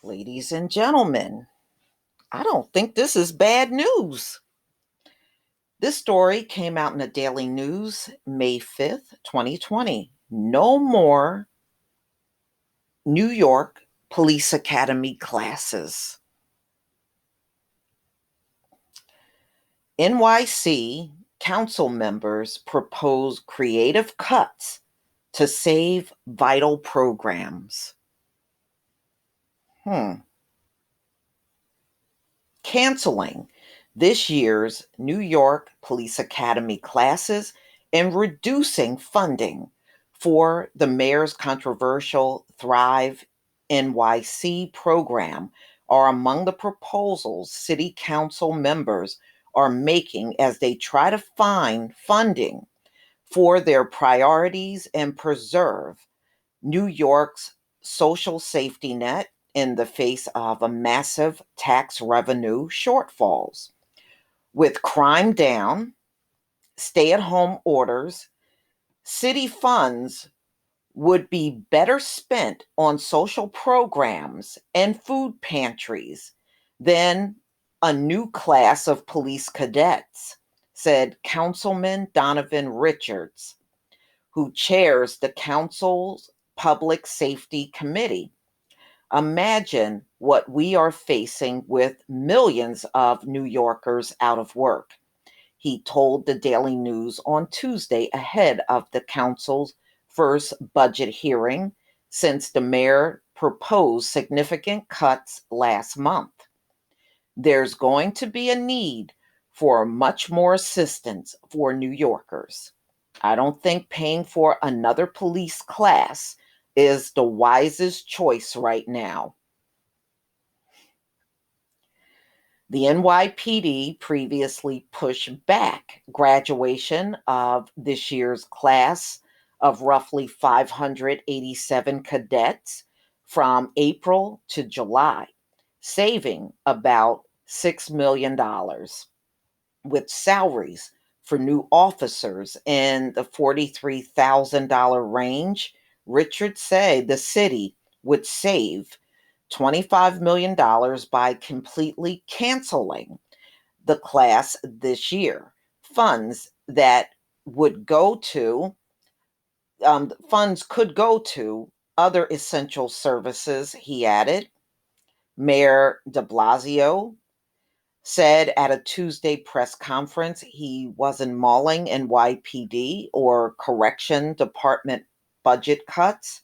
Ladies and gentlemen, I don't think this is bad news. This story came out in the Daily News May 5th, 2020. No more New York Police Academy classes. NYC council members propose creative cuts to save vital programs. Canceling this year's New York Police Academy classes and reducing funding for the mayor's controversial Thrive NYC program are among the proposals city council members are making as they try to find funding for their priorities and preserve New York's social safety net in the face of a massive tax revenue shortfalls. With crime down, stay at home orders, city funds would be better spent on social programs and food pantries than a new class of police cadets, said Councilman Donovan Richards, who chairs the council's Public Safety Committee. Imagine what we are facing with millions of New Yorkers out of work, he told the Daily News on Tuesday ahead of the council's first budget hearing since the mayor proposed significant cuts last month. There's going to be a need for much more assistance for New Yorkers. I don't think paying for another police class is the wisest choice right now. The NYPD previously pushed back graduation of this year's class of roughly 587 cadets from April to July, saving about $6 million, with salaries for new officers in the $43,000 range. Richard said the city would save $25 million by completely canceling the class this year. Funds that would go to, funds could go to other essential services, he added. Mayor de Blasio said at a Tuesday press conference he wasn't mulling NYPD or correction department budget cuts.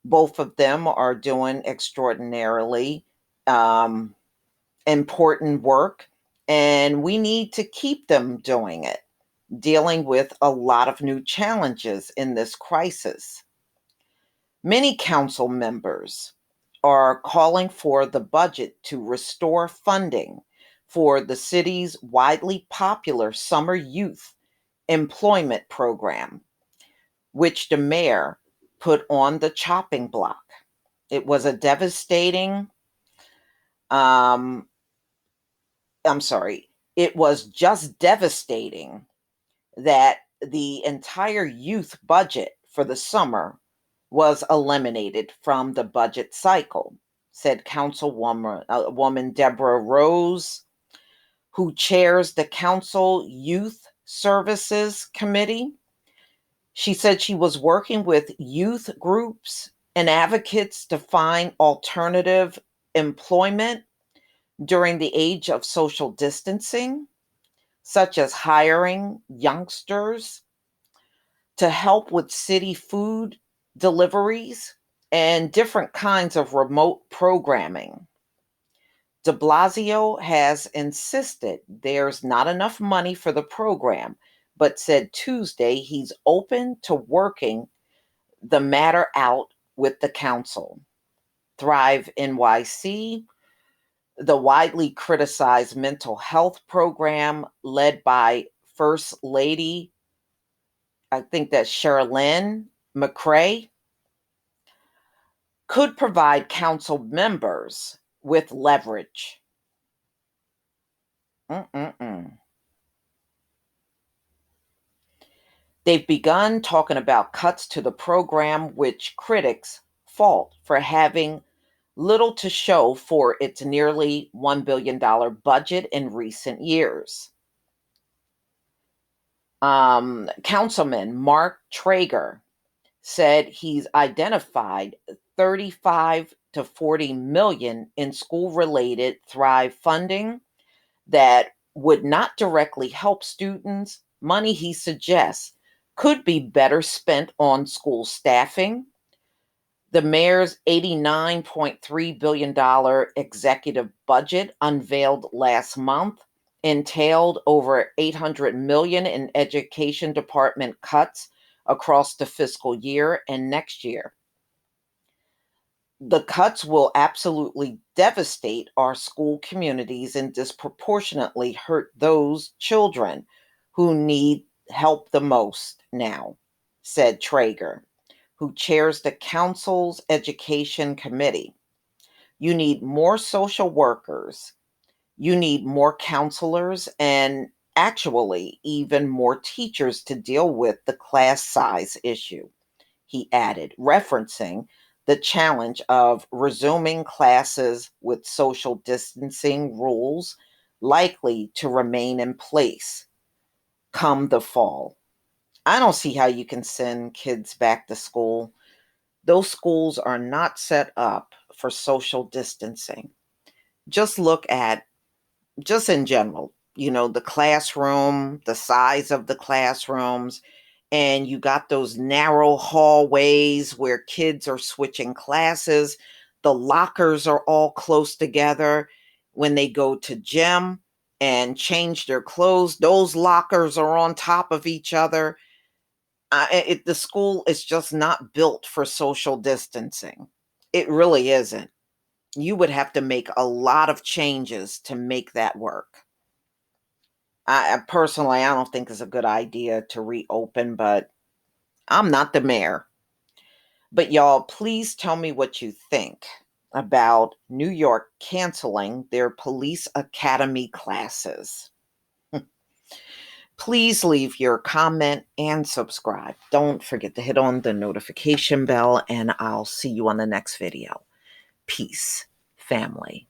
Both of them are doing extraordinarily important work, and we need to keep them doing it, dealing with a lot of new challenges in this crisis. Many council members are calling for the budget to restore funding for the city's widely popular summer youth employment program, which the mayor put on the chopping block. It was a devastating, um, I'm sorry, it was just devastating that the entire youth budget for the summer was eliminated from the budget cycle, said Councilwoman Deborah Rose, who chairs the Council Youth Services Committee. She said she was working with youth groups and advocates to find alternative employment during the age of social distancing, such as hiring youngsters to help with city food deliveries and different kinds of remote programming. De Blasio has insisted there's not enough money for the program, but said Tuesday he's open to working the matter out with the council. Thrive NYC, the widely criticized mental health program led by First Lady, I think that's Sherilyn McRae, could provide council members with leverage. Mm-mm-mm. They've begun talking about cuts to the program, which critics fault for having little to show for its nearly $1 billion budget in recent years. Councilman Mark Traeger said he's identified 35 to 40 million in school-related Thrive funding that would not directly help students. Money, he suggests, could be better spent on school staffing. The mayor's $89.3 billion executive budget unveiled last month entailed over $800 million in education department cuts across the fiscal year and next year. The cuts will absolutely devastate our school communities and disproportionately hurt those children who need help the most now, said Traeger, who chairs the council's education committee. You need more social workers, you need more counselors, and actually even more teachers to deal with the class size issue, he added, referencing the challenge of resuming classes with social distancing rules likely to remain in place come the fall. I don't see how you can send kids back to school. Those schools are not set up for social distancing. Just look at, just in general, the classroom, the size of the classrooms, and you got those narrow hallways where kids are switching classes. The lockers are all close together. When they go to gym and change their clothes, those lockers are on top of each other. The school is just not built for social distancing. It really isn't. You would have to make a lot of changes to make that work. Personally, I don't think it's a good idea to reopen, but I'm not the mayor. But y'all, please tell me what you think about New York canceling their police academy classes. Please leave your comment and subscribe. Don't forget to hit on the notification bell, and I'll see you on the next video. Peace, family.